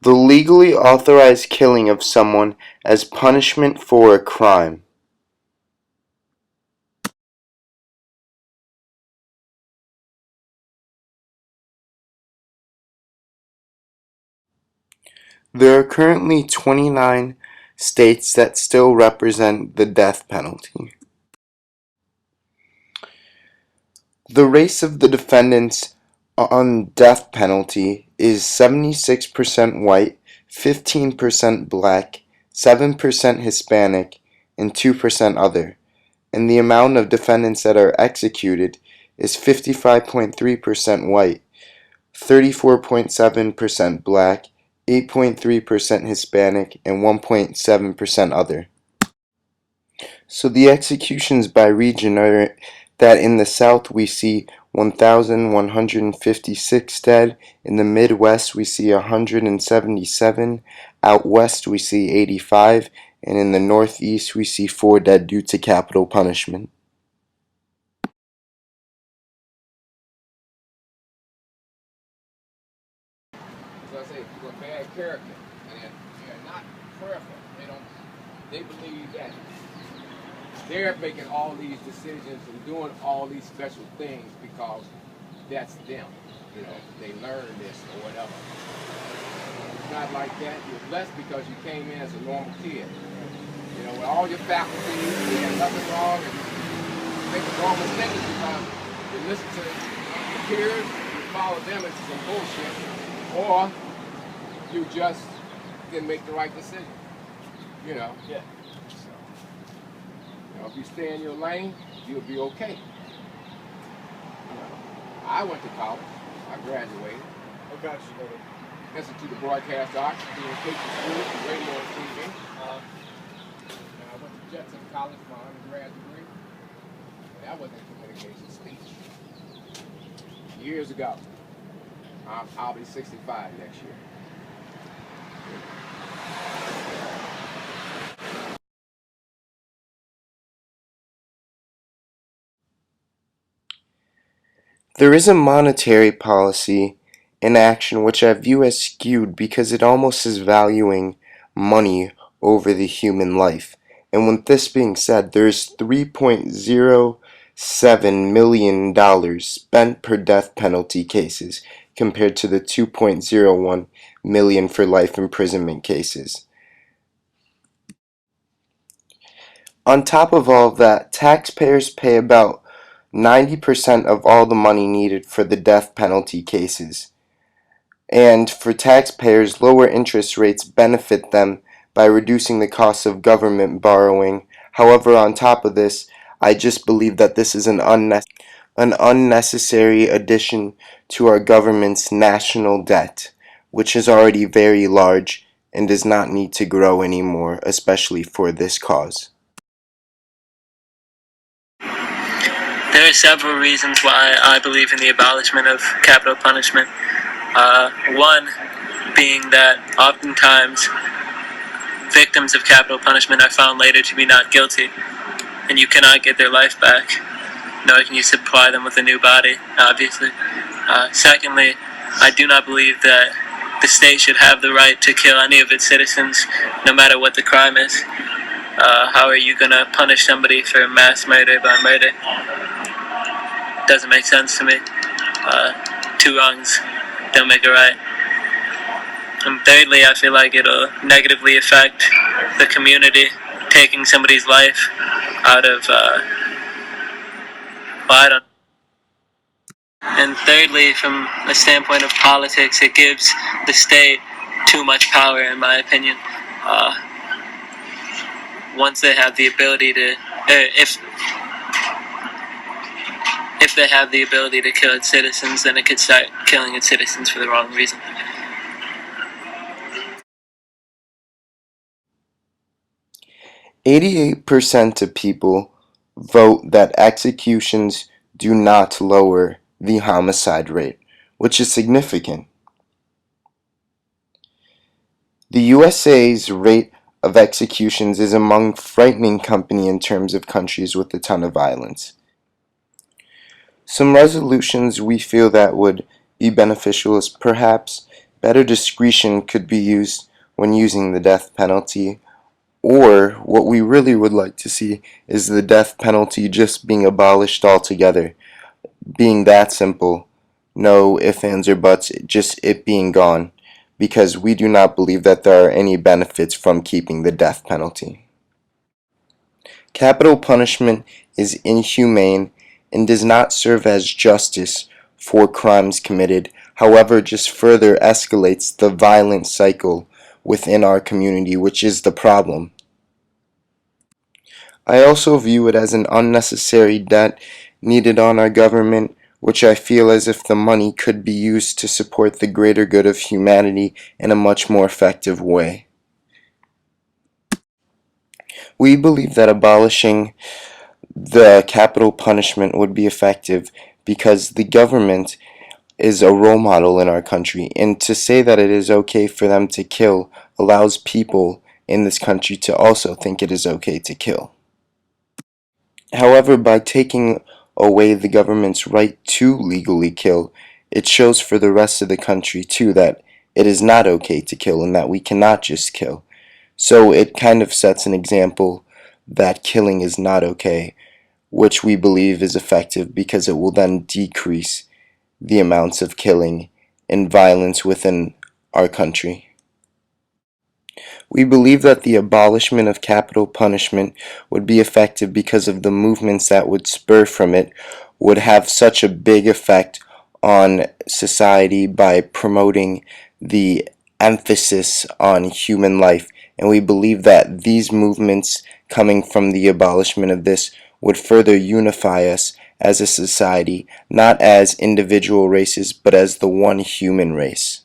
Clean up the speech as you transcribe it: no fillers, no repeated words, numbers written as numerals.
The legally authorized killing of someone as punishment for a crime. There are currently 29 states that still represent the death penalty. The race of the defendants on death penalty is 76% white, 15% black, 7% Hispanic, and 2% other. And the amount of defendants that are executed is 55.3% white, 34.7% black, 8.3% Hispanic, and 1.7% other. So the executions by region are that in the South we see 1,156 dead, in the Midwest we see 177, out West we see 85, and in the Northeast we see 4 dead due to capital punishment. So I say, you're a bad character, and they're not prayerful. They believe that they're making all these decisions and doing all these special things because that's them. You know, they learned this or whatever. It's not like that. You're blessed because you came in as a normal kid. You know, with all your faculties, you had nothing wrong, and you make the wrong mistakes because you listen to your peers, you follow them into some bullshit, or you just didn't make the right decision. You know? Yeah. So, you know, if you stay in your lane, you'll be okay. You know, I went to college. I graduated. What got you there? Institute of Broadcast Arts, Communication School, Radio and TV. I went to Judson College for my undergrad degree. And that was in communication speech. Years ago. I'll be 65 next year. There is a monetary policy in action which I view as skewed because it almost is valuing money over the human life. And with this being said, there is $3.07 million spent per death penalty cases compared to the $2.01 million for life imprisonment cases. On top of all of that, taxpayers pay about 90% of all the money needed for the death penalty cases. And for taxpayers, lower interest rates benefit them by reducing the cost of government borrowing. However, on top of this, I just believe that this is an unnecessary addition to our government's national debt, which is already very large and does not need to grow anymore, especially for this cause. There are several reasons why I believe in the abolishment of capital punishment. One being that oftentimes victims of capital punishment are found later to be not guilty, and you cannot get their life back, nor can you supply them with a new body, obviously. Secondly, I do not believe that the state should have the right to kill any of its citizens, no matter what the crime is. How are you going to punish somebody for mass murder by murder? Doesn't make sense to me. Two wrongs don't make a right. And thirdly, I feel like it'll negatively affect the community, taking somebody's life out of, I don't. And thirdly, from a standpoint of politics, it gives the state too much power, in my opinion. Once they have the ability to, if they have the ability to kill its citizens, then it could start killing its citizens for the wrong reason. 88% of people vote that executions do not lower the homicide rate, which is significant. The USA's rate of executions is among frightening company in terms of countries with a ton of violence. Some resolutions we feel that would be beneficial is perhaps Better discretion could be used when using the death penalty, or what we really would like to see is the death penalty just being abolished altogether, being that simple. No ifs, ands, or buts, just it being gone, because we do not believe that there are any benefits from keeping the death penalty. Capital punishment is inhumane and does not serve as justice for crimes committed, however, just further escalates the violent cycle within our community, which is the problem. I also view it as an unnecessary debt needed on our government, which I feel as if the money could be used to support the greater good of humanity in a much more effective way. We believe that abolishing the capital punishment would be effective because the government is a role model in our country, and to say that it is okay for them to kill allows people in this country to also think it is okay to kill. However, by taking away the government's right to legally kill, it shows for the rest of the country too that it is not okay to kill and that we cannot just kill. So it kind of sets an example that killing is not okay, which we believe is effective because it will then decrease the amounts of killing and violence within our country. We believe that the abolishment of capital punishment would be effective because of the movements that would spur from it would have such a big effect on society by promoting the emphasis on human life, and we believe that these movements coming from the abolishment of this would further unify us as a society, not as individual races, but as the one human race.